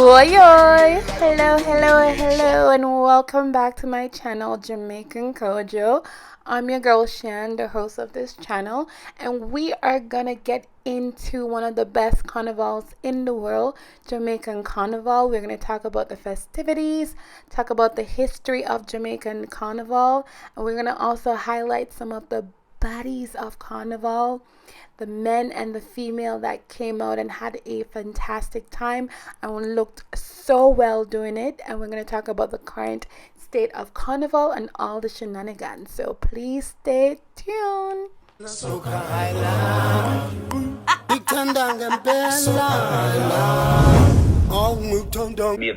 Oi, oi! Hello, and welcome back to my channel, JamaicanKojo. I'm your girl Shan, the host of this channel, and we are gonna get into one of the best carnivals in the world, Jamaican Carnival. We're gonna talk about the festivities, talk about the history of Jamaican Carnival, and we're gonna also highlight some of the baddies of Carnival, the men and the female that came out and had a fantastic time and looked so well doing it. And we're going to talk about the current state of Carnival and all the shenanigans. So please stay tuned. Big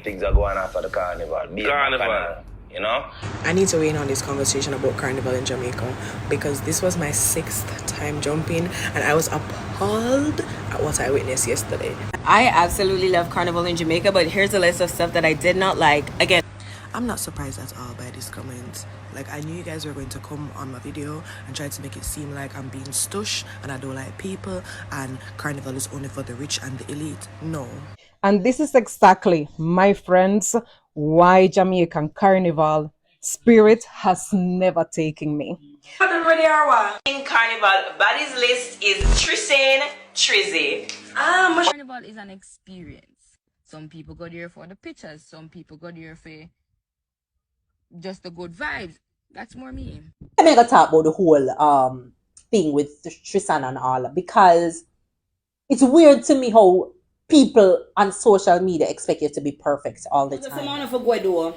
things are going on for the carnival. Carnival. You know? I need to weigh in on this conversation about Carnival in Jamaica because this was my 6th time jumping and I was appalled at what I witnessed yesterday. I absolutely love Carnival in Jamaica, but here's a list of stuff that I did not like. Again, I'm not surprised at all by this comment. Like, I knew you guys were going to come on my video and try to make it seem like I'm being stush and I don't like people and Carnival is only for the rich and the elite. No. And this is exactly, my friends, why Jamaican Carnival spirit has never taken me. in Carnival, Buddy's list is Trizzy. Carnival is an experience. Some people go there for the pictures. Some people go there for just the good vibes. That's more me. I'm gonna talk about the whole thing with Tristan and all because it's weird to me how people on social media expect you to be perfect all the time. Some for go do.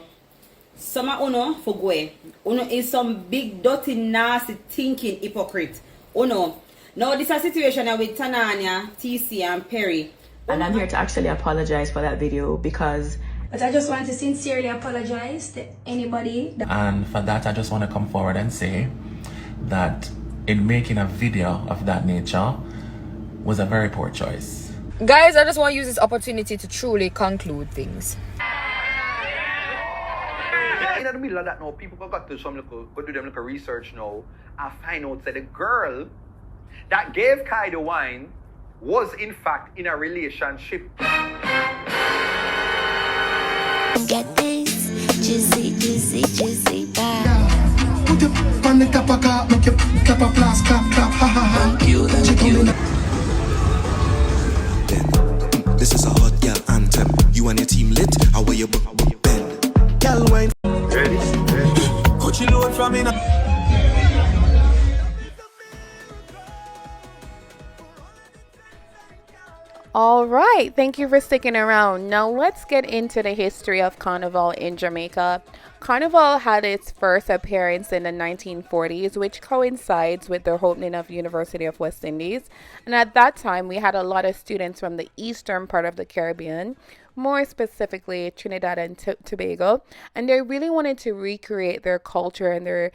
Some uno for go. Uno is some big dirty nasty thinking hypocrite. Uno. Now this is a situation with Tananya, TC and Perry. And I'm here to actually apologize for that video because But I just want to sincerely apologize to anybody. And for that, I just want to come forward and say that in making a video of that nature was a very poor choice. Guys, I just want to use this opportunity to truly conclude things. In the middle of that now, people got to do them little research now and find out that the girl that gave Kai the wine was in fact in a relationship. Get this, juicy, bye. Put your on the top of car, make your clap a blast, clap, ha ha ha. Thank you. This is a hot girl anthem. You and your team lit, I wear your bend. Girl wine. Ready? Coach you load from in. All right, thank you for sticking around. Now let's get into the history of Carnival in Jamaica. Carnival had its first appearance in the 1940s, which coincides with the opening of University of West Indies. And at that time, we had a lot of students from the eastern part of the Caribbean, more specifically Trinidad and Tobago, and they really wanted to recreate their culture and the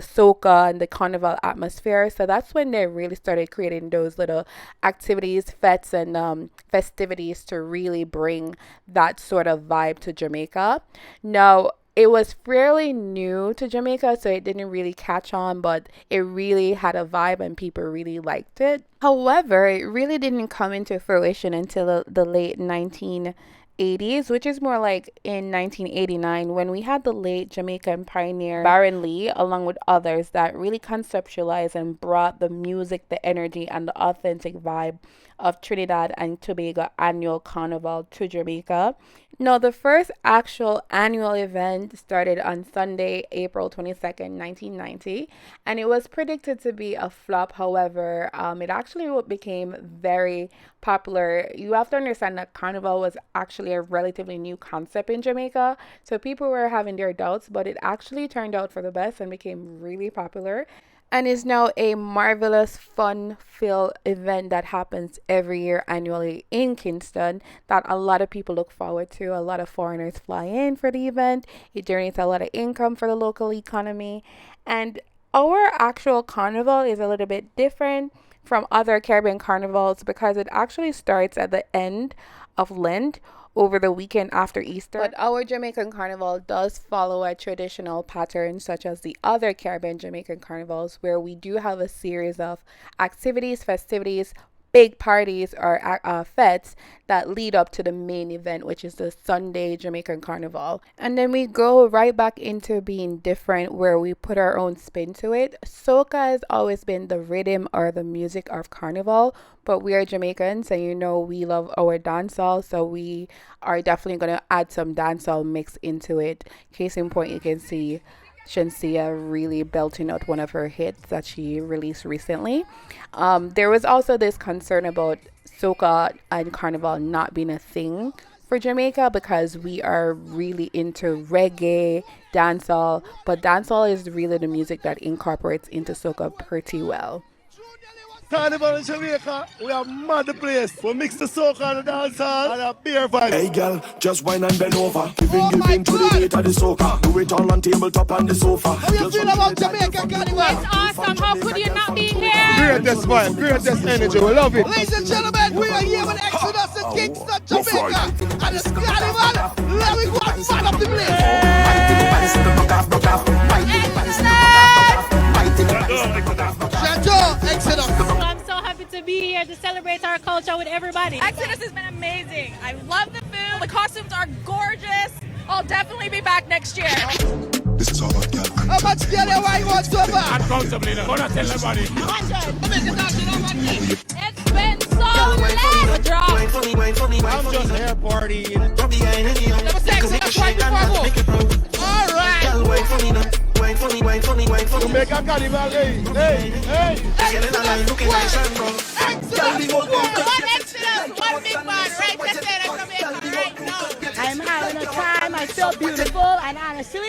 soca and the carnival atmosphere. So that's when they really started creating those little activities, fetes, and festivities to really bring that sort of vibe to Jamaica. Now, it was fairly new to Jamaica, so it didn't really catch on, but it really had a vibe and people really liked it. However, it really didn't come into fruition until the late 1980s, which is more like in 1989, when we had the late Jamaican pioneer Baron Lee, along with others, that really conceptualized and brought the music, the energy, and the authentic vibe of Trinidad and Tobago annual carnival to Jamaica. Now, the first actual annual event started on Sunday, April 22nd, 1990, and it was predicted to be a flop. However, it actually became very popular. You have to understand that carnival was actually a relatively new concept in Jamaica, so people were having their doubts, but it actually turned out for the best and became really popular, and is now a marvelous, fun-filled event that happens every year annually in Kingston that a lot of people look forward to. A lot of foreigners fly in for the event. It generates a lot of income for the local economy. And our actual carnival is a little bit different from other Caribbean carnivals because it actually starts at the end of Lent over the weekend after Easter. But our Jamaican Carnival does follow a traditional pattern such as the other Caribbean Jamaican carnivals, where we do have a series of activities, festivities, big parties or fetes that lead up to the main event, which is the Sunday Jamaican Carnival. And then we go right back into being different, where we put our own spin to it. Soca has always been the rhythm or the music of Carnival, but we are Jamaicans, and you know we love our dancehall, so we are definitely going to add some dancehall mix into it. Case in point, you can see Shansia really belting out one of her hits that she released recently. There was also this concern about soca and carnival not being a thing for Jamaica because we are really into reggae, dancehall, but dancehall is really the music that incorporates into soca pretty well. Carnival in Jamaica, we are mad the place. We mix the soca and the dancehall and a beer vibe. Hey girl, just wine and bend over. Giving to the beat of the soca. Do it all on tabletop on the sofa. How do you feel about Jamaican Carnival? It's awesome. How could you not be here? Greatest vibe, greatest energy. We love it. Ladies and gentlemen, we are here with Exodus in Kingston, Jamaica. And it's Carnival. Let me go and fan up the place. Exodus. I'm so happy to be here to celebrate our culture with everybody. Exodus has been amazing. I love the food. The costumes are gorgeous. I'll definitely be back next year. This is all about girl. How much girl you want? You want so far? Uncountably, I'm gonna tell everybody. 100. It's been so lit. I'm just here partying. Never say Exodus right before I go. All right. Jamaica Carnival, hey. Exodus, One big man right there in Jamaica right now. I'm having a time. I feel beautiful, and honestly,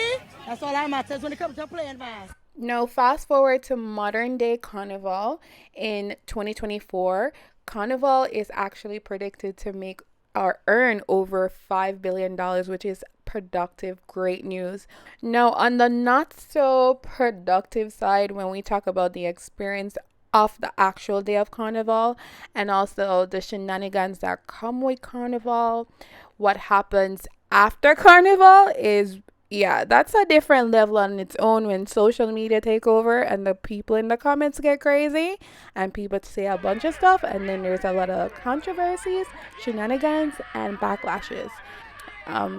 that's all that matters when it comes to playing fast. Now, fast forward to modern day Carnival in 2024. Carnival is actually predicted to make or earn over $5 billion, which is productive, great news. Now, on the not so productive side, when we talk about the experience of the actual day of Carnival and also the shenanigans that come with Carnival, what happens after Carnival is, yeah, that's a different level on its own when social media take over and the people in the comments get crazy and people say a bunch of stuff, and then there's a lot of controversies, shenanigans, and backlashes.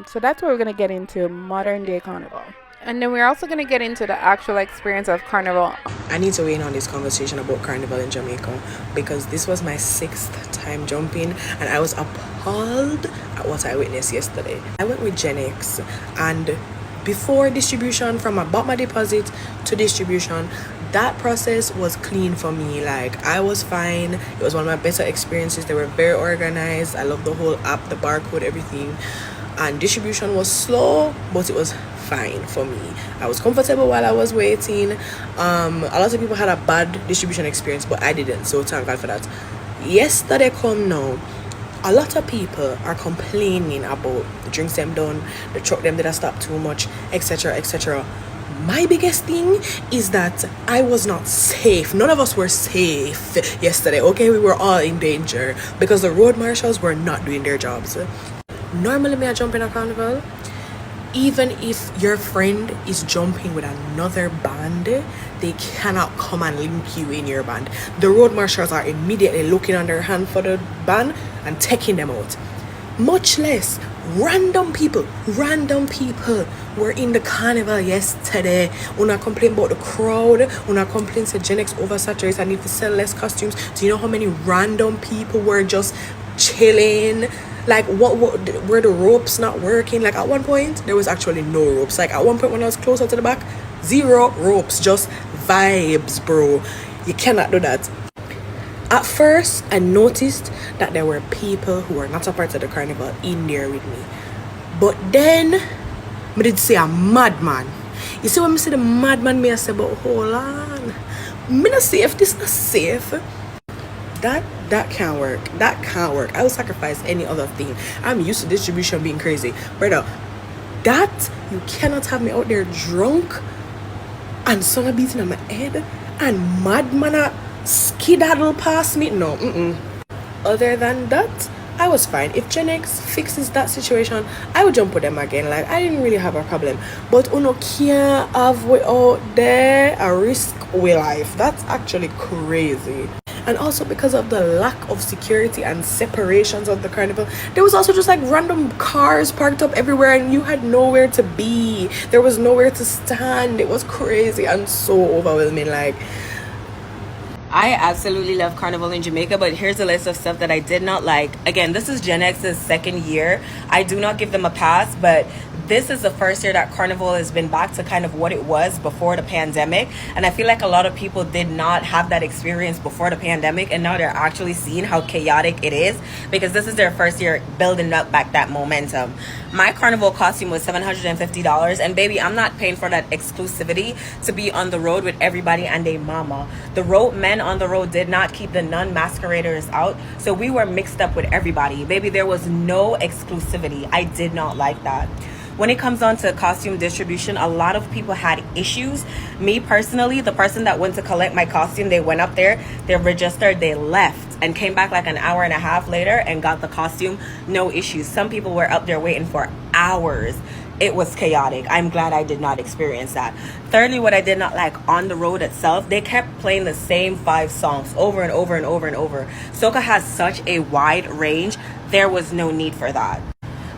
So that's what we're going to get into, modern day Carnival. And then we're also going to get into the actual experience of Carnival. I need to weigh in on this conversation about Carnival in Jamaica because this was my 6th time jumping and I was appalled at what I witnessed yesterday. I went with Gen X, and before distribution, from I bought my deposit to distribution, that process was clean for me. Like, I was fine. It was one of my better experiences. They were very organized. I love the whole app, the barcode, everything. And distribution was slow, but it was fine for me. I was comfortable while I was waiting. A lot of people had a bad distribution experience, but I didn't, so thank God for that. Yesterday come now, a lot of people are complaining about the drinks them done, the truck them did I stop too much, etc, etc. My biggest thing is that I was not safe. None of us were safe yesterday, okay? We were all in danger because the road marshals were not doing their jobs. Normally, me I jump in a carnival. Even if your friend is jumping with another band, they cannot come and link you in your band. The road marshals are immediately looking on their hand for the band and taking them out. Much less random people were in the carnival yesterday. Una complain about the crowd, una complain say Gen X oversaturated and need to sell less costumes. Do you know how many random people were just chilling? Like, what were the ropes not working? Like, at one point there was actually no ropes. Like, at one point when I was closer to the back, 0 ropes, just vibes, bro. You cannot do that. At first, I noticed that there were people who were not a part of the carnival in there with me. But then, I did see a madman. You see when I see the madman, I say, but hold on. I'm not safe, this is not safe. That can't work. That can't work. I will sacrifice any other thing. I'm used to distribution being crazy. Brother, that, you cannot have me out there drunk and sun beating on my head and madman skedaddle past me. No, Other than that, I was fine. If Gen X fixes that situation, I would jump with them again. Like, I didn't really have a problem. But uno can't have we out there a risk with life. That's actually crazy. And also because of the lack of security and separations of the carnival, there was also just like random cars parked up everywhere and you had nowhere to be. There was nowhere to stand. It was crazy and so overwhelming. Like, I absolutely love Carnival in Jamaica, but here's a list of stuff that I did not like. Again, this is Gen X's second year. I do not give them a pass, but this is the first year that Carnival has been back to kind of what it was before the pandemic. And I feel like a lot of people did not have that experience before the pandemic, and now they're actually seeing how chaotic it is because this is their first year building up back that momentum. My Carnival costume was $750, and baby, I'm not paying for that exclusivity to be on the road with everybody and their mama. The road men on the road did not keep the non-masqueraders out, so we were mixed up with everybody. Baby, there was no exclusivity. I did not like that. When it comes on to costume distribution, a lot of people had issues. Me personally, the person that went to collect my costume, they went up there, they registered, they left, and came back like an hour and a half later and got the costume, no issues. Some people were up there waiting for hours. It was chaotic. I'm glad I did not experience that. Thirdly, what I did not like on the road itself, they kept playing the same 5 songs over and over and over and over. Soca has such a wide range. There was no need for that.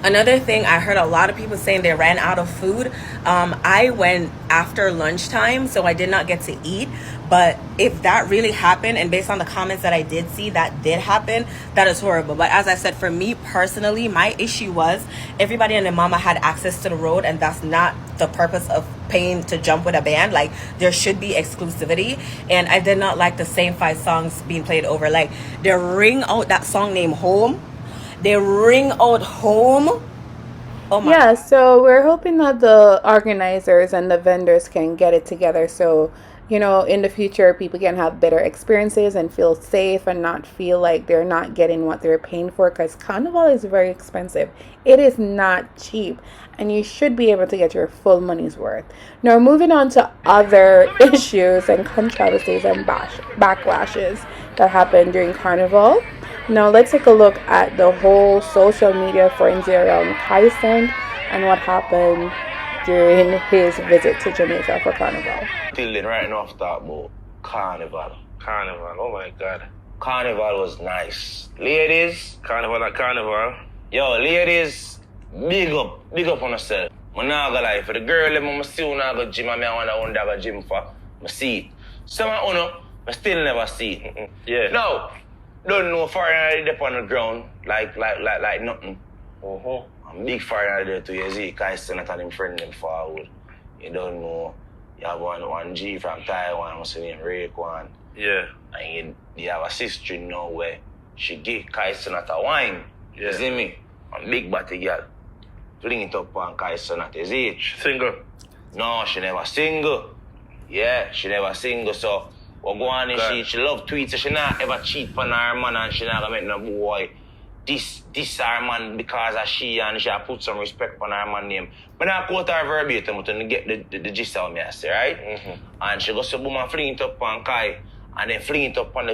Another thing, I heard a lot of people saying they ran out of food. I went after lunchtime, so I did not get to eat. But if that really happened, and based on the comments that I did see, that did happen, that is horrible. But as I said, for me personally, my issue was everybody and their mama had access to the road, and that's not the purpose of paying to jump with a band. Like, there should be exclusivity, and I did not like the same 5 songs being played over. Like, they ring out that song named Home. They ring out Home. Oh my Yeah, God. so we're hoping that the organizers and the vendors can get it together so, you know, in the future people can have better experiences and feel safe and not feel like they're not getting what they're paying for, because Carnival is very expensive. It is not cheap, and you should be able to get your full money's worth. Now, moving on to other issues and controversies and backlashes that happened during Carnival. Now let's take a look at the whole social media frenzy around Kyson and what happened during his visit to Jamaica for Carnival. Till then, right now, I've talked about Carnival. Carnival, oh my God. Carnival was nice. Ladies. Carnival at Carnival. Yo, ladies, big up on yourself. I'm not gonna lie, for the girl, I'm still not go gym, and I want to go gym for. I see it. Some of you, I still never see it. Yeah. No. Don't know foreigner there on the ground like nothing. I'm big foreigner there too. You see, Kyson and him friend them forward. You don't know. You have one G from Taiwan, what's her name, Raekwon. Yeah. And you have a sister now where she give Kyson at a wine. Yeah. You see me? I'm big body girl. Fling it up on Kyson at his age. Single? No, she never single. Yeah, she never single, so what go on is she love tweets, so she not ever cheat on her man and she not gonna make no boy this her man because of she, and she put some respect on her man name. But I quote her verbatim to get the gist of me, I say, right? Mm-hmm. And she goes to boom and fling it up on Kai and then fling it up on the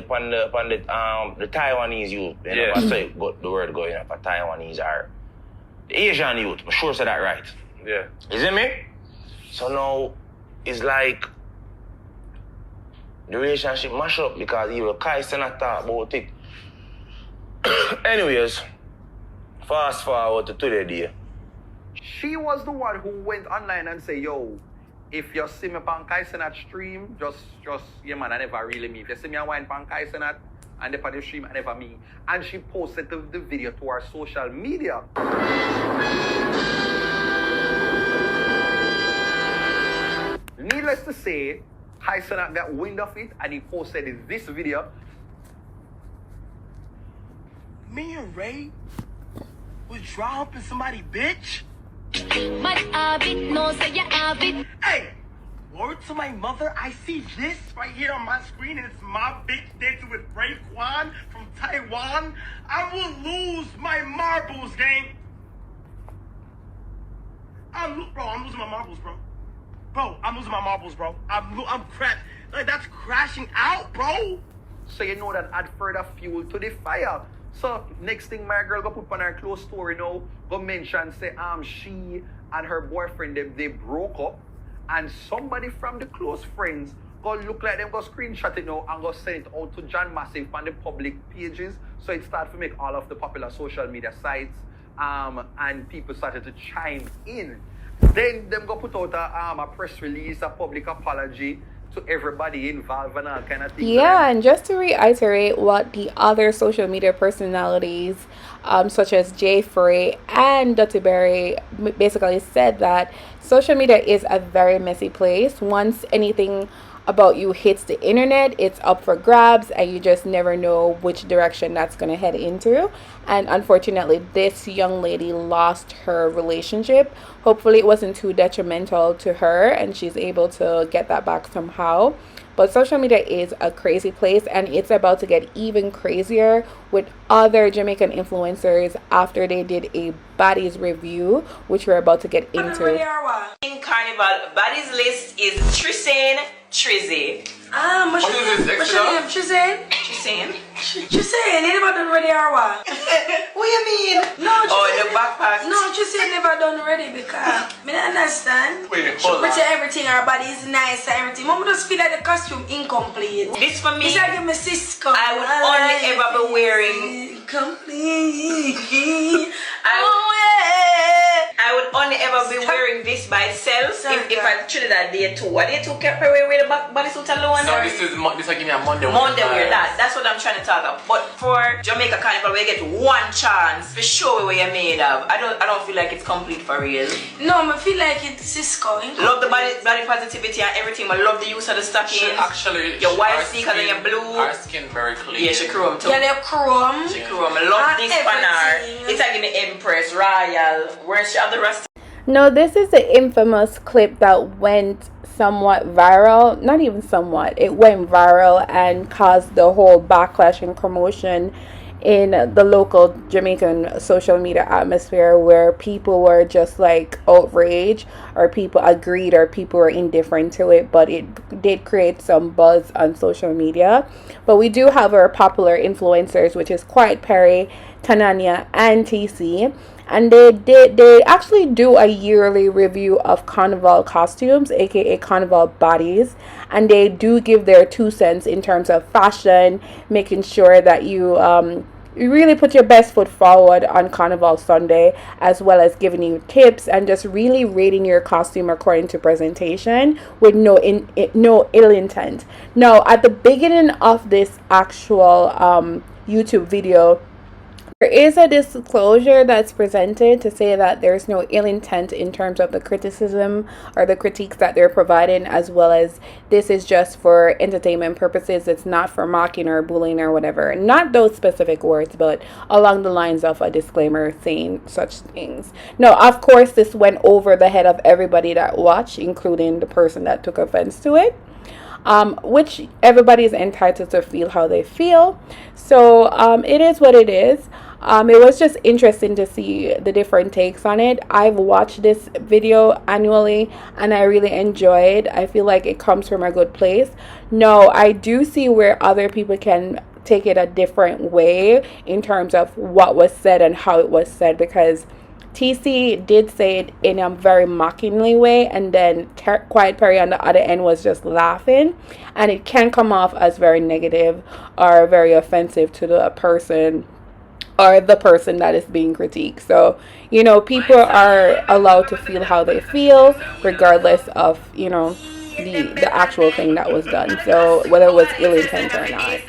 Taiwanese youth. You know, that's why the word going up for Taiwanese or the Asian youth. I'm sure I said that right. Yeah. You see me? So now it's like the relationship mash up because even Kyson not talk about it. Anyways, fast forward to today, dear. She was the one who went online and said, yo, if you see me on Kaisenat stream, just, yeah man, I never really me. If you see me on Kaisenat and the stream, I never me. And she posted the video to her social media. Needless to say, Kaisenat got wind of it and he posted this video. Me and Ray was dropping somebody, bitch. But Abit knows that you have it. Hey, word to my mother, I see this right here on my screen, and it's my bitch dancing with Raekwon from Taiwan. I will lose my marbles, gang. I'm losing my marbles, bro. Bro, I'm losing my marbles, bro. I'm crashed. Like, that's crashing out, bro. So you know that add further fuel to the fire. So next thing my girl go put on her close story now, go mention say she and her boyfriend they broke up, and somebody from the close friends go look like them, go screenshot it now and go send it out to John Massive on the public pages. So it started to make all of the popular social media sites, and people started to chime in. Then them go put out a press release, a public apology to everybody involved and all kind of things. Yeah, and just to reiterate what the other social media personalities, such as Jay Frey and Dutty Berry, basically said that social media is a very messy place. Once anything about you hits the internet, it's up for grabs, and you just never know which direction that's going to head into. And unfortunately, this young lady lost her relationship. Hopefully it wasn't too detrimental to her and she's able to get that back somehow. But social media is a crazy place, and it's about to get even crazier with other Jamaican influencers after they did a baddies review, which we're about to get into. In Carnival, baddies list is Trisane Trizzy. What is this, Trisane? Trisane? Trisane, they never done ready or what? What you mean? No, Trisane, the backpack. No, Trisane never done ready because me don't understand. Wait, she pretend everything, her body is nice and everything. Mom just feel like the costume incomplete. This for me, it's like give me Cisco. I would only ever be wearing complete. I would only ever be wearing this by itself if I treated that day too. What day two kept her wear the back bodysuit alone? So this will give me a Monday wear. Monday wear that's what I'm trying to talk about. But for Jamaica Carnival, we get one chance for sure what you're made of. I don't feel like it's complete for real. No, I feel like it's Cisco. Love the body positivity and everything. I love the use of the stockings. Actually, your white sneakers and your blue. Our skin very clean. Yeah, she chrome too. Yeah, they're chrome. She chrome. I love this banner. It's like in the Empress Royal. Where she have the rest. No, this is the infamous clip that went somewhat viral. Not even somewhat. It went viral and caused the whole backlash and commotion in the local Jamaican social media atmosphere, where people were just like outraged, or people agreed, or people were indifferent to it. But it did create some buzz on social media. But we do have our popular influencers, which is Quiet Perry, Tananya, and TC. And they actually do a yearly review of Carnival costumes, aka Carnival bodies, and they do give their 2 cents in terms of fashion, making sure that you really put your best foot forward on Carnival Sunday, as well as giving you tips and just really rating your costume according to presentation with no ill intent. Now, at the beginning of this actual YouTube video, there is a disclosure that's presented to say that there's no ill intent in terms of the criticism or the critiques that they're providing, as well as this is just for entertainment purposes. It's not for mocking or bullying or whatever. Not those specific words, but along the lines of a disclaimer saying such things. Now, of course, this went over the head of everybody that watched, including the person that took offense to it. Which everybody is entitled to feel how they feel. So it is what it is. It was just interesting to see the different takes on it. I've watched this video annually and I really enjoy it. I feel like it comes from a good place. No, I do see where other people can take it a different way in terms of what was said and how it was said, because TC did say it in a very mockingly way, and then Quiet Perry on the other end was just laughing, and it can come off as very negative or very offensive to the person or the person that is being critiqued. So, you know, people are allowed to feel how they feel regardless of, you know, the actual thing that was done. So whether it was ill intent or not.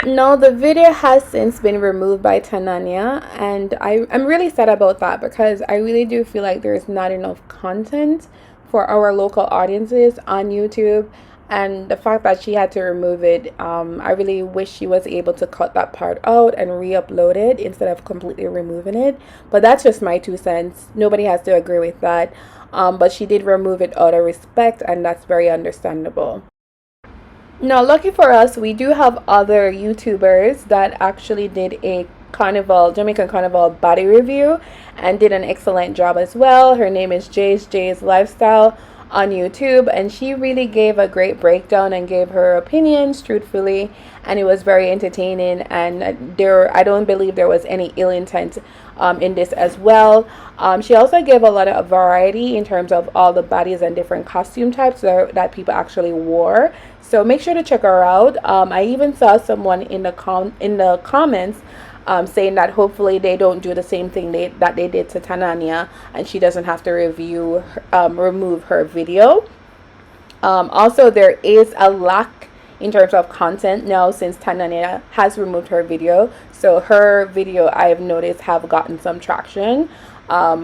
No, the video has since been removed by Tananya, and I'm really sad about that, because I really do feel like there's not enough content for our local audiences on YouTube. And the fact that she had to remove it, I really wish she was able to cut that part out and re-upload it instead of completely removing it. But that's just my 2 cents. Nobody has to agree with that. But she did remove it out of respect, and that's very understandable. Now, lucky for us, we do have other YouTubers that actually did a Jamaican Carnival body review and did an excellent job as well. Her name is Jay's Lifestyle. on YouTube, and she really gave a great breakdown and gave her opinions truthfully, and it was very entertaining. And I don't believe there was any ill intent in this as well. She also gave a lot of variety in terms of all the baddies and different costume types that people actually wore. So make sure to check her out. I even saw someone in the comments saying that hopefully they don't do the same thing that they did to Tananya, and she doesn't have to remove her video. Also, there is a lack in terms of content now since Tananya has removed her video. So her video, I have noticed, have gotten some traction,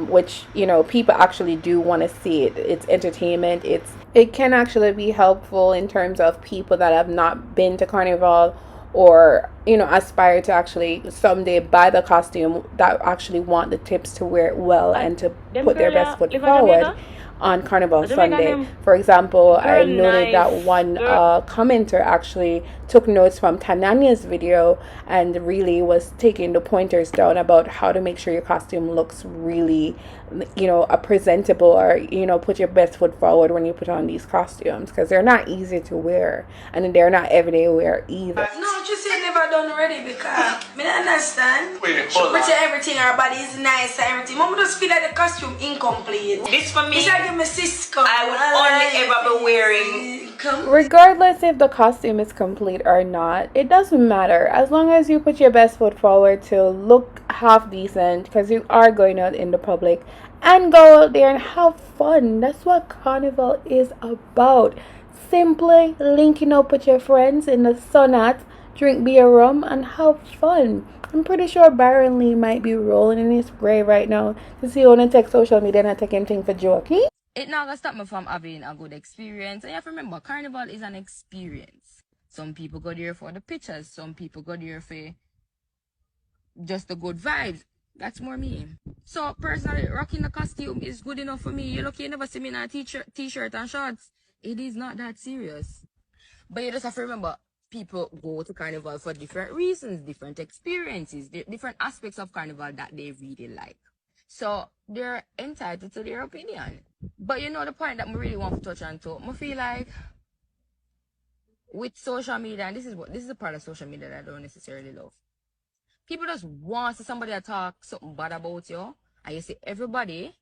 which people actually do want to see it. It's entertainment. It can actually be helpful in terms of people that have not been to Carnival, or aspire to actually someday buy the costume, that actually want the tips to wear it well and to put their best foot forward on Carnival Sunday. For example, I noted that one commenter actually took notes from Tananya's video and really was taking the pointers down about how to make sure your costume looks really a presentable, or put your best foot forward when you put on these costumes, because they're not easy to wear and they're not everyday wear either. No, just say never done ready, because me don't understand. Wait, she hold put on. everything, her body is nice and everything. Mom just feel like the costume incomplete. This for me, it's like my Cisco. I would only ever be wearing. Regardless if the costume is complete or not, it doesn't matter as long as you put your best foot forward to look half decent, because you are going out in the public, and go out there and have fun. That's what Carnival is about. Simply linking up with your friends in the sunat, drink beer rum, and have fun. I'm pretty sure Byron Lee might be rolling in his grave right now to see on take social media and take anything for jokey. It not gonna stop me from having a good experience. And you have to remember, Carnival is an experience. Some people go there for the pictures. Some people go there for just the good vibes. That's more me. So personally, rocking the costume is good enough for me. You're lucky you never see me in a t-shirt and shorts. It is not that serious. But you just have to remember, people go to Carnival for different reasons, different experiences, different aspects of Carnival that they really like. So they're entitled to their opinion. But the point that I really want to touch on too, I feel like with social media, and this is a part of social media that I don't necessarily love. People just want to somebody to talk something bad about you, and you see everybody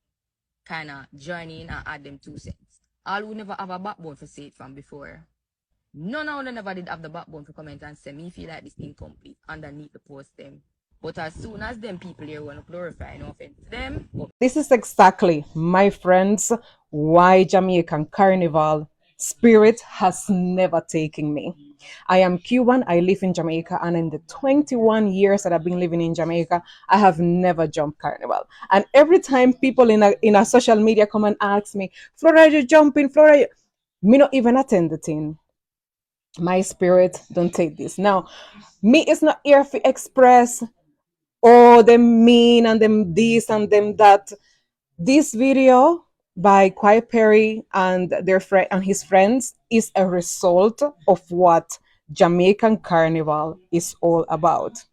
kind of join in and add them 2 cents. All who never have a backbone to say it from before. None of them never did have the backbone to comment and say, me feel like this incomplete underneath the post them. But as soon as them people here want to glorify, no offense to them. This is exactly, my friends, why Jamaican Carnival spirit has never taken me. I am Cuban, I live in Jamaica, and in the 21 years that I've been living in Jamaica, I have never jumped Carnival. And every time people in a social media come and ask me, Flora, you jumping, Flora, me not even attend the thing. My spirit don't take this. Now, me is not here to express, oh, them mean and them this and them that. This video by Quiet Perry and their friend and his friends is a result of what Jamaican Carnival is all about.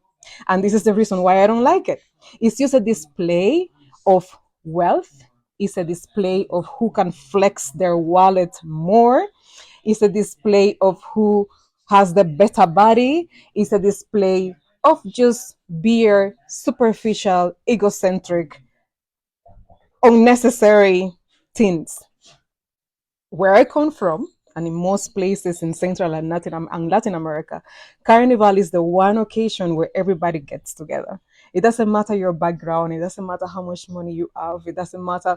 And this is the reason why I don't like it. It's just a display of wealth. It's a display of who can flex their wallet more. It's a display of who has the better body. It's a display of just beer, superficial, egocentric, unnecessary things. Where I come from, and in most places in Central and Latin America, Carnival is the one occasion where everybody gets together. It doesn't matter your background. It doesn't matter how much money you have. It doesn't matter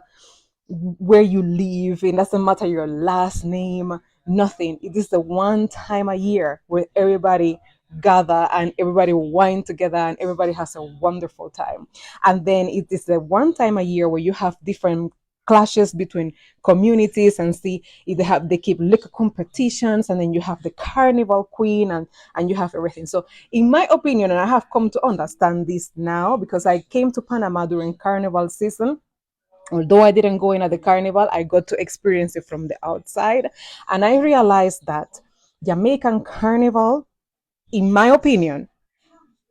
where you live. It doesn't matter your last name. Nothing. It is the one time a year where everybody gather and everybody wine together and everybody has a wonderful time. And then it is the one time a year where you have different clashes between communities, and see they keep liquor competitions, and then you have the carnival queen, and you have everything. So in my opinion, and I have come to understand this now because I came to Panama during carnival season. Although I didn't go in at the carnival, I got to experience it from the outside. And I realized that Jamaican Carnival, in my opinion,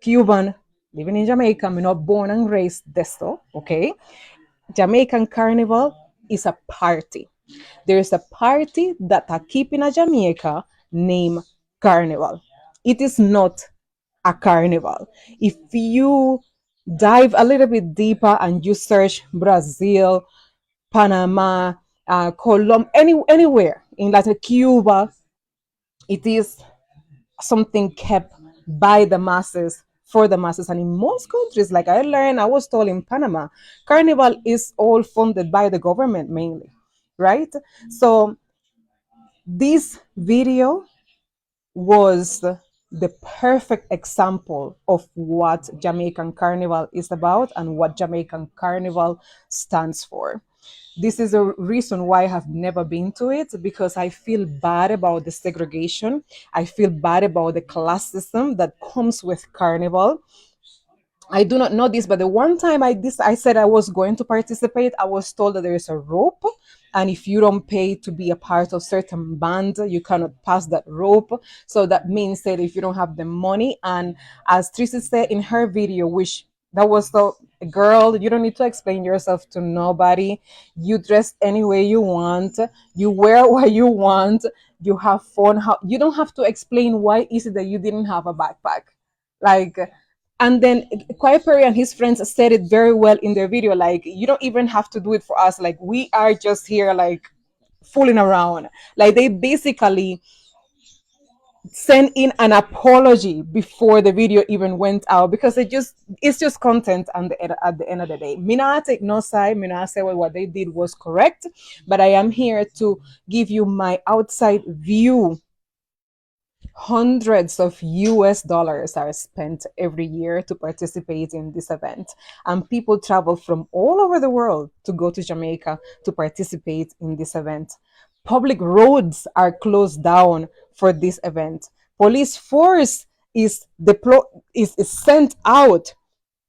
Cuban, living in Jamaica, I'm not born and raised there, okay? Jamaican Carnival is a party. There's a party that I keep in a Jamaica named Carnival. It is not a carnival. If you dive a little bit deeper and you search Brazil, Panama, Colombia, anywhere in Latin Cuba, it is something kept by the masses for the masses. And in most countries, like I was told in Panama, Carnival is all funded by the government mainly, right? So this video was the perfect example of what Jamaican Carnival is about and what Jamaican Carnival stands for. This is a reason why I have never been to it, because I feel bad about the segregation. I feel bad about the classism that comes with Carnival. I do not know this, but the one time I said I was going to participate, I was told that there is a rope, and if you don't pay to be a part of certain band, you cannot pass that rope. So that means that if you don't have the money, and as Tracy said in her video, which that was the girl, you don't need to explain yourself to nobody. You dress any way you want, you wear what you want, you have fun. You don't have to explain why is it that you didn't have a backpack, like. And then Kwai Perry and his friends said it very well in their video. Like, you don't even have to do it for us. Like, we are just here, like, fooling around. Like, they basically sent in an apology before the video even went out, because it's just content at the end of the day. Me not take no side. Me not say what they did was correct, but I am here to give you my outside view. Hundreds of US dollars are spent every year to participate in this event, and people travel from all over the world to go to Jamaica to participate in this event. Public roads are closed down for this event. Police force is sent out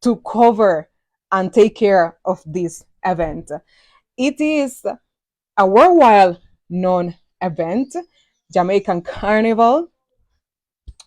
to cover and take care of this event. It is a worldwide known event, Jamaican Carnival.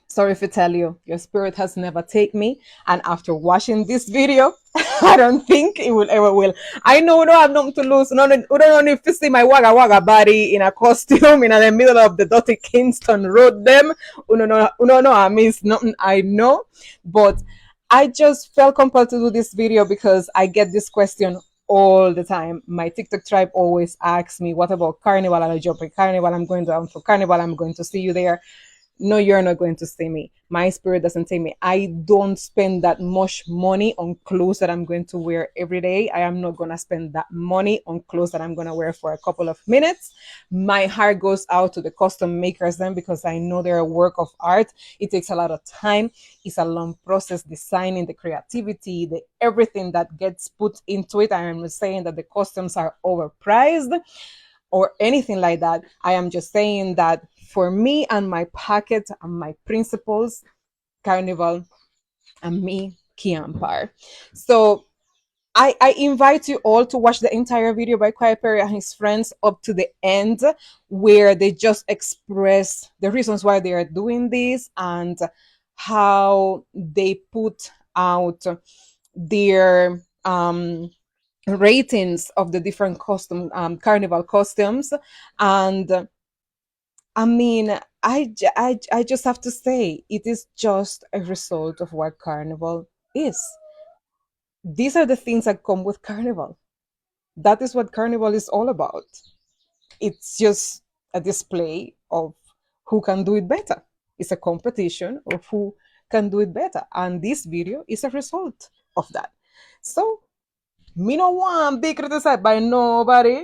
Sorry to tell you, your spirit has never taken me. And after watching this video, I don't think it will ever will. I know we don't have nothing to lose. We don't need to see my wagga wagga body in a costume in the middle of the dirty Kingston Road. Them, no, I miss nothing. I know, but I just felt compelled to do this video because I get this question all the time. My TikTok tribe always asks me, "What about Carnival?" And I jump in Carnival. I'm going down for Carnival. I'm going to see you there. No, you're not going to see me. My spirit doesn't take me. I don't spend that much money on clothes that I'm going to wear every day. I am not going to spend that money on clothes that I'm going to wear for a couple of minutes. My heart goes out to the custom makers then, because I know they're a work of art. It takes a lot of time. It's a long process, designing, the creativity, the everything that gets put into it. I am not saying that the customs are overpriced or anything like that. I am just saying that for me and my pocket and my principles, Carnival and me, Kiampar. So I invite you all to watch the entire video by Kwai Perry and his friends up to the end, where they just express the reasons why they are doing this and how they put out their ratings of the different carnival costumes. And I mean, I just have to say, it is just a result of what Carnival is. These are the things that come with Carnival. That is what Carnival is all about. It's just a display of who can do it better. It's a competition of who can do it better. And this video is a result of that. So, me no want be criticized by nobody.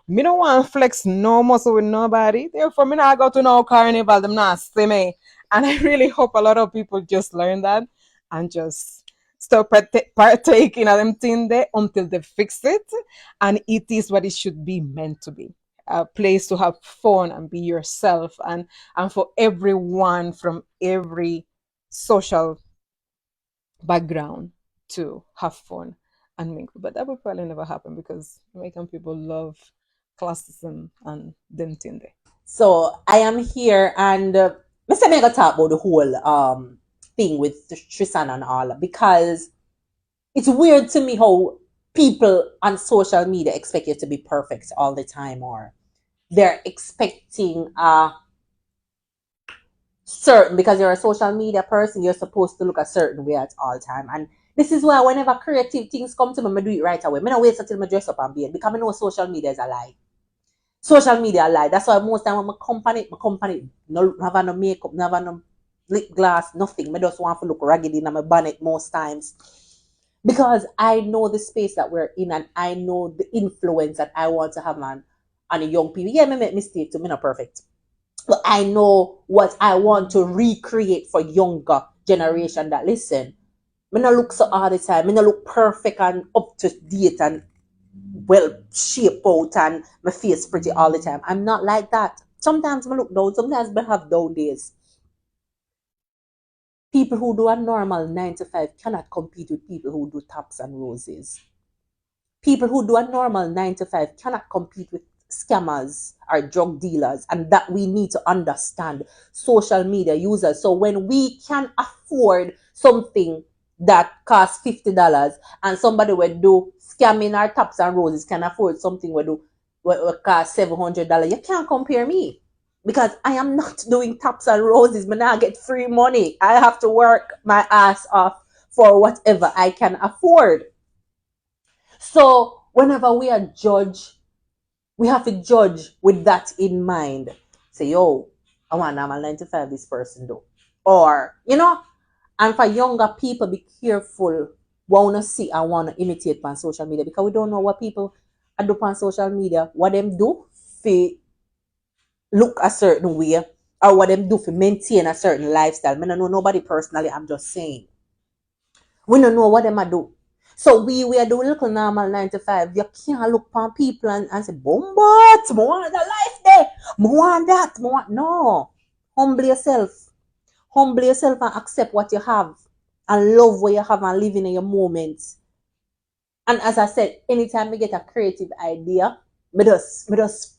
Me no want flex no muscle with nobody. Therefore, me not go to no carnival. Them not see me. And I really hope a lot of people just learn that and just stop partaking of them thing there until they fix it. And it is what it should be meant to be. A place to have fun and be yourself, and for everyone from every social background to have fun and mingle. But that will probably never happen because Jamaican people love classism and them thing there. So I am here, and me say me gonna talk about the whole thing with Tristan and all, because it's weird to me how people on social media expect you to be perfect all the time, or they're expecting certain, because you're a social media person, you're supposed to look a certain way at all time. And this is why whenever creative things come to me, I do it right away. I don't wait until I dress up and be it, because I know social media is a lie. Social media a lie. That's why most time when my company no have no makeup, no have no lip gloss, nothing. I just want to look raggedy in my bonnet most times. Because I know the space that we're in, and I know the influence that I want to have on the young people. Yeah, I make mistakes too, I'm not perfect. But I know what I want to recreate for younger generation that listen. I not look so all the time. I not look perfect and up to date and well shaped out and my face pretty all the time. I'm not like that. Sometimes I look down, sometimes I have down days. People who do a normal 9 to 5 cannot compete with people who do tops and roses. People who do a normal 9 to 5 cannot compete with scammers or drug dealers, and that we need to understand social media users. So when we can afford something that costs $50 and somebody will do scamming our tops and roses can afford something will cost $700, you can't compare me. Because I am not doing tops and roses, but now I get free money. I have to work my ass off for whatever I can afford. So whenever we are judged, we have to judge with that in mind. Say, yo, I want normal 9 to 5 this person do. Or, and for younger people, be careful what want to see and want to imitate on social media, because we don't know what people do on social media, what them do for look a certain way, or what them do for maintain a certain lifestyle. I don't know nobody personally, I'm just saying. We don't know what them do. So we are doing little normal 9 to 5. You can't look upon people and say, boom, but I want the life there. I want that. No. Humble yourself. Humble yourself and accept what you have. And love what you have and live in your moments. And as I said, anytime we get a creative idea, me just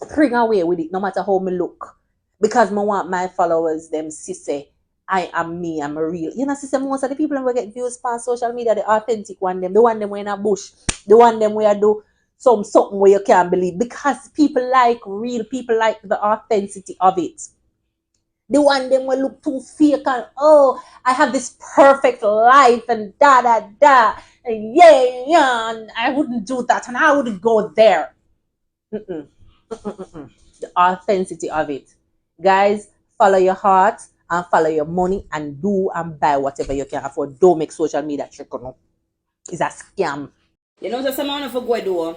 spring away with it, no matter how me look. Because I want my followers, them say, I am me, I'm a real. Sister, most of the people who get views on social media, the authentic one, the one them in a bush, the one them where do something where you can't believe. Because people like real, people like the authenticity of it. The one them will look too fake and, oh, I have this perfect life and da, and yeah, and I wouldn't do that and I wouldn't go there. The authenticity of it. Guys, follow your heart and follow your money and do and buy whatever you can afford. Don't make social media trick on you. It's a scam. So some for go do.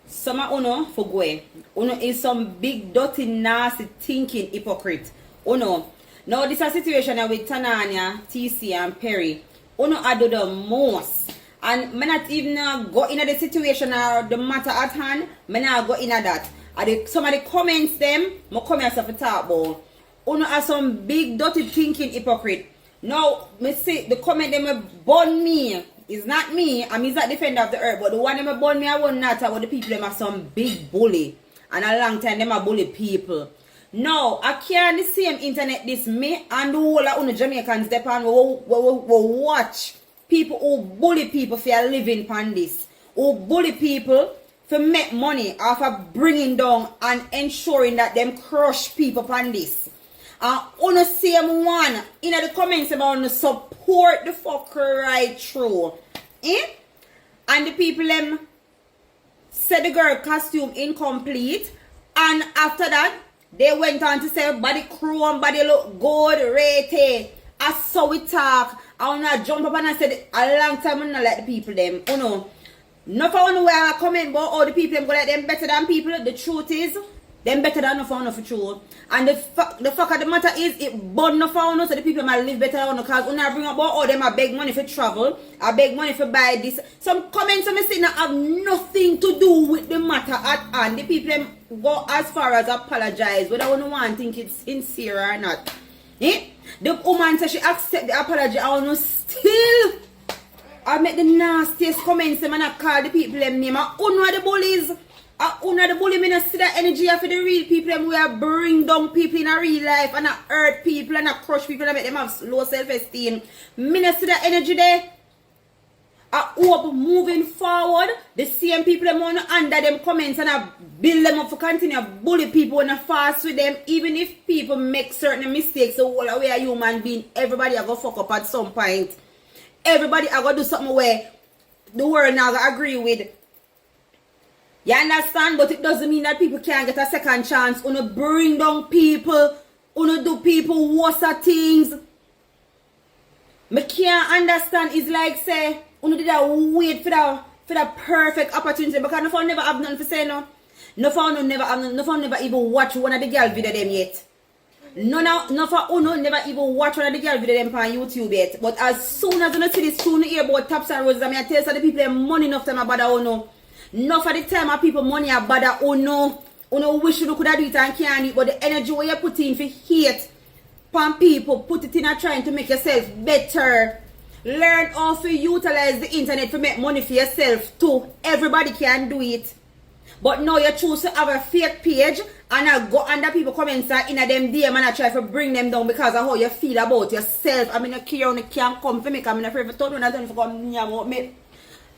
Some for go. Uno is some big dirty nasty thinking hypocrite. Now this is a situation with Tananya, TC and Perry. I do the most. And me not even go in the situation or the matter at hand. Me not go in that. Some of the comments them, I come here to talk about. Are some big dirty thinking hypocrite. Now, me see the comment them burn me. It's not me. I'm not defender of the earth. But the one them burn me, I want not. I want the people them are some big bully. And a long time them are bully people. Now, I can't the same internet this me and the whole of Jamaicans depend will watch people who bully people for a living on this. Who bully people for make money off of bringing down and ensuring that them crush people on this. On the same one in the comments about support the fuck right through. And the people them said the girl costume incomplete, and after that they went on to say body chrome, body look good, rated. I saw it talk. I wanna jump up and I said a long time I not let the people them. Not for one where I comment about all the people them go like them better than people. The truth is, them better than no for one for true. And the fact of the matter is, it burn no for one so the people might live better than one. Because when I bring up all them, I beg money for travel, I beg money for buy this. Some comments I'm saying have nothing to do with the matter at hand. The people them go as far as apologize, whether one want think it's sincere or not. The woman says she accept the apology. I want to still. I make the nastiest comments and I call the people them name. I know the bullies. I the bully me not see that energy for the real people them where bring down people in a real life and not hurt people and not crush people and make them have low self-esteem. Me not see that energy there. I hope moving forward, the same people them want to under them comments and I build them up for continue bully people and fast with them. Even if people make certain mistakes, so all we are human being, everybody are gonna fuck up at some point. Everybody are gonna do something where the world now gonna agree with. You understand? But it doesn't mean that people can't get a second chance. Wanna bring down people, wanna do people worse things. Me can't understand. It's like say, wanna did that wait for that perfect opportunity because no phone never have nothing to say no. No phone never even watch one of the girl video them yet. No for uno never even watch one of the girl video them on YouTube yet. But as soon as you see this tune hear about taps and roses, I mean I tell you the people them money enough time about uno. Enough for the time of people money about uno. Uno wish you could have do it and can't do it, but the energy where you put in for hate pan people, put it in a trying to make yourself better. Learn how to utilize the internet to make money for yourself too. Everybody can do it. But now you choose to have a fake page and I go under people comments in a them DM and I try to bring them down because of how you feel about yourself. I mean, I can't come for me because I'm afraid for when I don't come about me.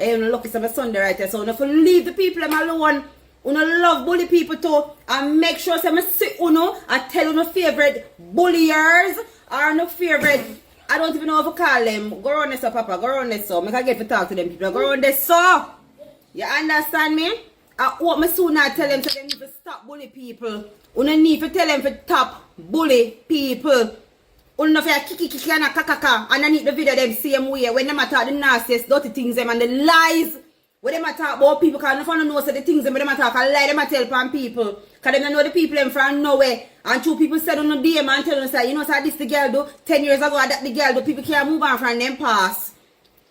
Look, it's my Sunday right there. So if you leave the people alone, you love bully people too, and make sure say me sit I tell no favorite bulliers or no favorite. I don't even know how to call them. Go around this so, Papa. Go around this so. Make I get to talk to them people. Go around this so. You understand me? I hope me soon I tell them so they need to stop bully people. You need to tell them to stop bully people. You know if you kiki and a kakaka and I need the video them same way when them talk the nastiest dirty things them and the lies. When them talk about people because no one knows the things them talk a lie them tell from people. Because they don't know the people them from nowhere. And two people said on the DM and tell them say, you know say this the girl do 10 years ago that the girl do, people can't move on from them past.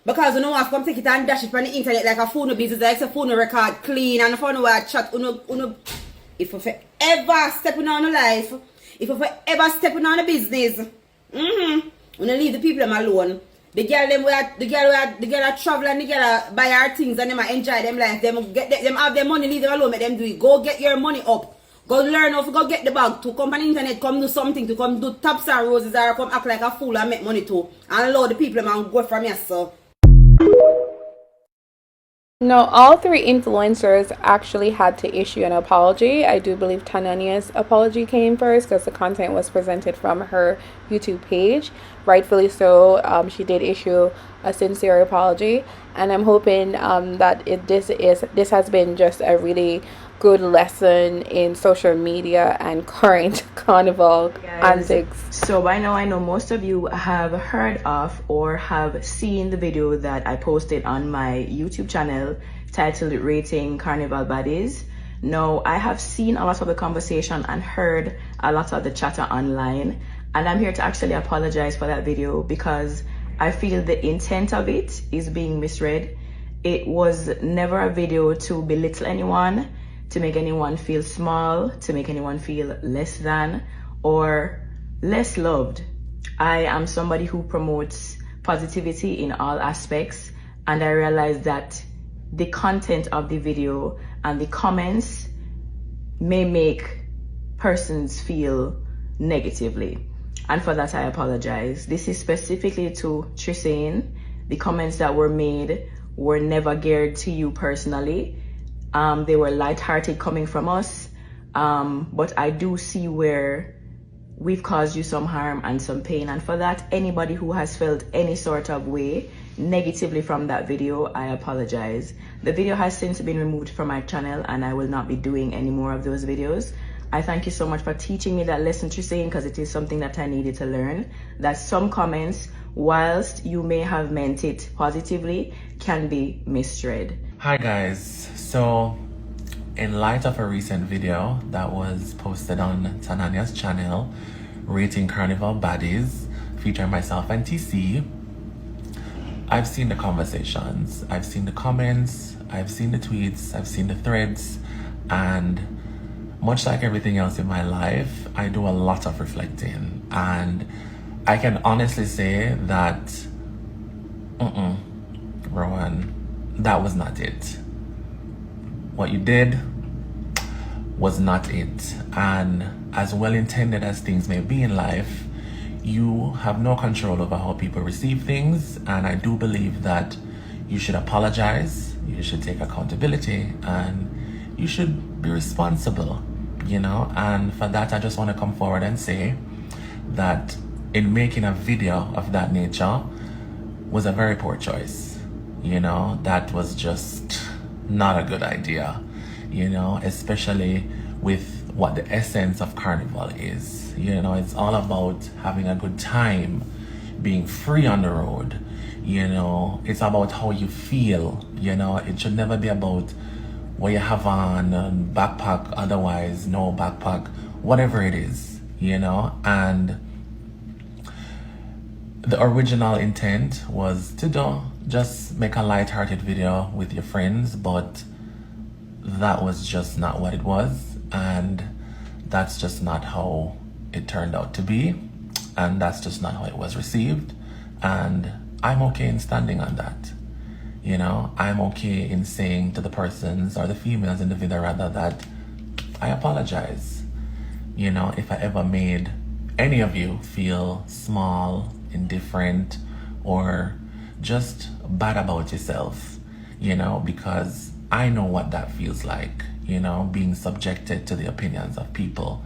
Because you know what, come take it and dash it from the internet like a phone business, like a phone record clean and a phone where chat. If you ever stepping on the life, if you ever stepping on the business, leave the people them alone. The girl that travel and the girl buy her things and them enjoy them life. Them have their money, leave them alone, make them do it. Go get your money up. Go learn how to go get the bag to come on the internet, come do something, to come do taps and roses or come act like a fool and make money too. And allow the people them go from here, so. No, all three influencers actually had to issue an apology. I do believe Tanania's apology came first because the content was presented from her YouTube page. Rightfully so, she did issue a sincere apology, and I'm hoping that this has been just a really good lesson in social media and current carnival antics. So by now I know most of you have heard of or have seen the video that I posted on my YouTube channel titled Rating Carnival Baddies. Now I have seen a lot of the conversation and heard a lot of the chatter online, and I'm here to actually apologize for that video because I feel the intent of it is being misread. It was never a video to belittle anyone, to make anyone feel small, to make anyone feel less than or less loved. I am somebody who promotes positivity in all aspects, and I realize that the content of the video and the comments may make persons feel negatively, and for that I apologize. This is specifically to Trisane. The comments that were made were never geared to you personally. They were light-hearted coming from us, but I do see where we've caused you some harm and some pain, and for that, anybody who has felt any sort of way negatively from that video, I apologize. The video has since been removed from my channel, and I will not be doing any more of those videos. I thank you so much for teaching me that lesson, Trisane, because it is something that I needed to learn, that some comments, whilst you may have meant it positively, can be misread. Hi guys, so in light of a recent video that was posted on Tanania's channel, Rating Carnival Baddies, featuring myself and TC, I've seen the conversations, I've seen the comments, I've seen the tweets, I've seen the threads, and much like everything else in my life, I do a lot of reflecting, and I can honestly say that Rowan, that was not it. What you did was not it. And as well-intended as things may be in life, you have no control over how people receive things. And I do believe that you should apologize, you should take accountability, and you should be responsible, you know. And for that, I just want to come forward and say that in making a video of that nature was a very poor choice. You know, that was just not a good idea, you know, especially with what the essence of Carnival is. You know, it's all about having a good time, being free on the road. You know, it's about how you feel. You know, it should never be about what you have on, backpack, otherwise no backpack, whatever it is, you know. And the original intent was to just make a light-hearted video with your friends, but that was just not what it was, and that's just not how it turned out to be, and that's just not how it was received. And I'm okay in standing on that. You know, I'm okay in saying to the persons, or the females in the video rather, that I apologize. You know, if I ever made any of you feel small, indifferent, or just bad about yourself, you know, because I know what that feels like, you know, being subjected to the opinions of people.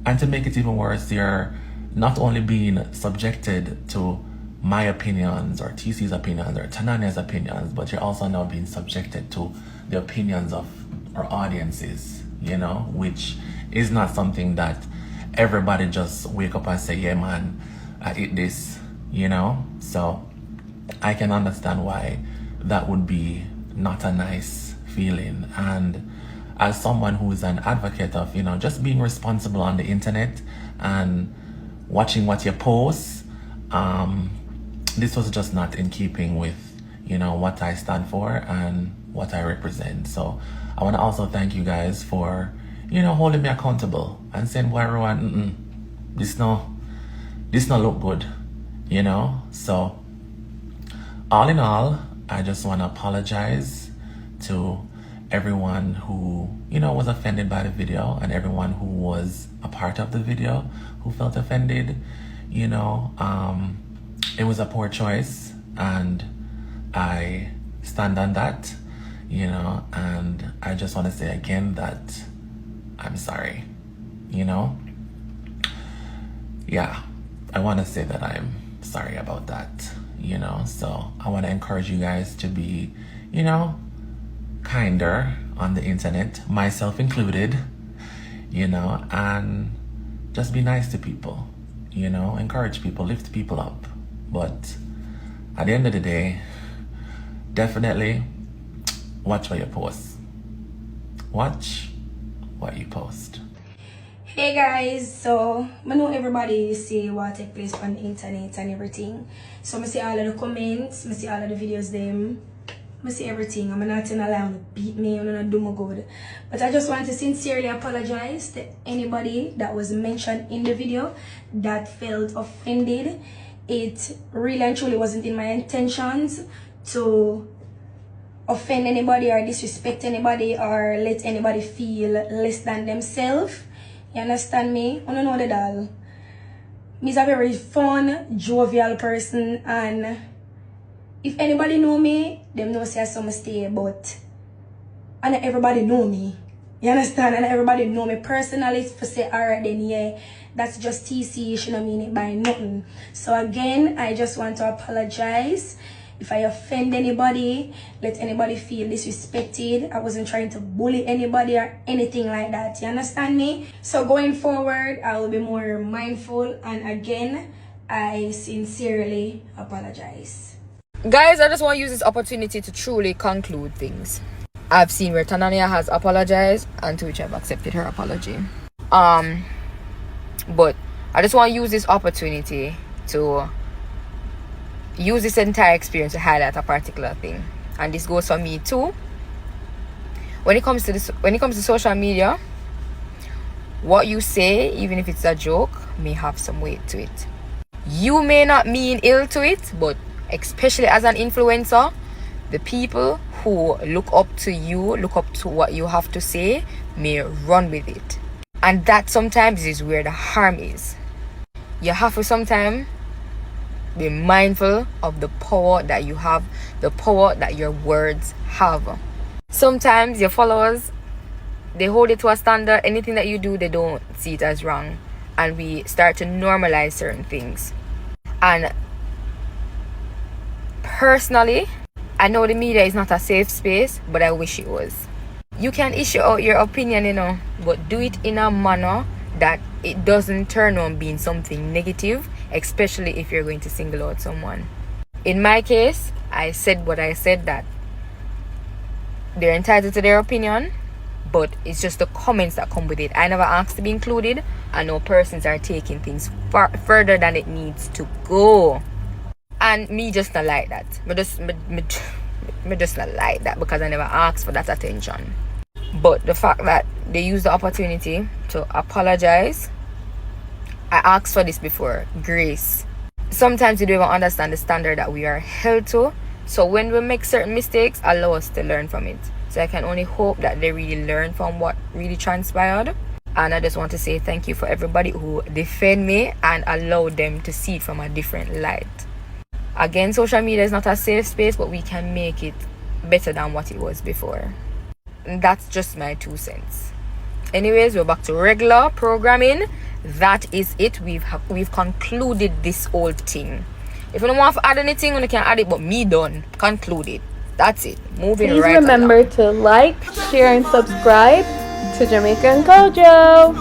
And to make it even worse, you're not only being subjected to my opinions or TC's opinions or Tanania's opinions, but you're also now being subjected to the opinions of our audiences, you know, which is not something that everybody just wake up and say, yeah man, I eat this, you know. So I can understand why that would be not a nice feeling. And as someone who is an advocate of, you know, just being responsible on the internet and watching what you post, this was just not in keeping with, you know, what I stand for and what I represent. So I want to also thank you guys for, you know, holding me accountable and saying, why Rowan, this not look good, you know. So all in all, I just want to apologize to everyone who, you know, was offended by the video, and everyone who was a part of the video who felt offended. You know, it was a poor choice, and I stand on that, you know. And I just want to say again that I'm sorry, you know. Yeah, I want to say that I'm sorry about that, you know. So I want to encourage you guys to be, you know, kinder on the internet, myself included, you know, and just be nice to people, you know, encourage people, lift people up. But at the end of the day, definitely watch what you post. Watch what you post. Hey guys, so I know everybody see what take place on the internet and everything. So I see all of the comments, I see all of the videos them, I see everything. I'm not telling a lie, I'm gonna beat me, I'm gonna do my good. But I just want to sincerely apologize to anybody that was mentioned in the video that felt offended. It really and truly wasn't in my intentions to offend anybody or disrespect anybody or let anybody feel less than themselves. You understand me? I don't know that all. Me's a very fun, jovial person, and if anybody know me, them know say some stay, but and everybody know me. You understand? And everybody know me personally for say alright then yeah, that's just TC, you shouldn't mean it by nothing. So again, I just want to apologize if I offend anybody, let anybody feel disrespected. I wasn't trying to bully anybody or anything like that. You understand me? So going forward, I will be more mindful, and again, I sincerely apologize. Guys, I just want to use this opportunity to truly conclude things. I've seen where Tanania has apologized, and to which I've accepted her apology. But I just want to use this opportunity to use this entire experience to highlight a particular thing, and this goes for me too. When it comes to social media, what you say, even if it's a joke, may have some weight to it. You may not mean ill to it, but especially as an influencer, the people who look up to you, look up to what you have to say, may run with it. And that sometimes is where the harm is. You have to sometimes Be mindful of the power that you have, the power that your words have. Sometimes your followers, they hold it to a standard. Anything that you do, they don't see it as wrong. And we start to normalize certain things. And personally, I know the media is not a safe space, but I wish it was. You can issue out your opinion, but do it in a manner that it doesn't turn on being something negative, especially if you're going to single out someone. In my case, I said what I said, that they're entitled to their opinion, but it's just the comments that come with it. I never asked to be included. I know persons are taking things far further than it needs to go. And me just not like that. Me just not like that because I never asked for that attention. But the fact that they use the opportunity to apologize, I asked for this before, grace. Sometimes we don't even understand the standard that we are held to. So when we make certain mistakes, allow us to learn from it. So I can only hope that they really learn from what really transpired. And I just want to say thank you for everybody who defend me and allow them to see it from a different light. Again, social media is not a safe space, but we can make it better than what it was before. And that's just my 2 cents. Anyways, we're back to regular programming. That is it. We've concluded this whole thing. If you don't want to add anything, you can add it, but me done. Concluded. That's it. Moving Please right remember along. to like, share, and subscribe to JamaicanKojo.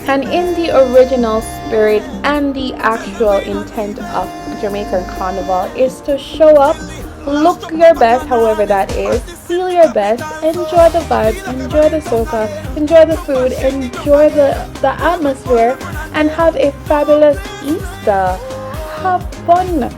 And in the original spirit and the actual intent of Jamaican Carnival is to show up, look your best, however that is, feel your best, enjoy the vibes, enjoy the soca, enjoy the food, enjoy the atmosphere, and have a fabulous Easter. Have fun.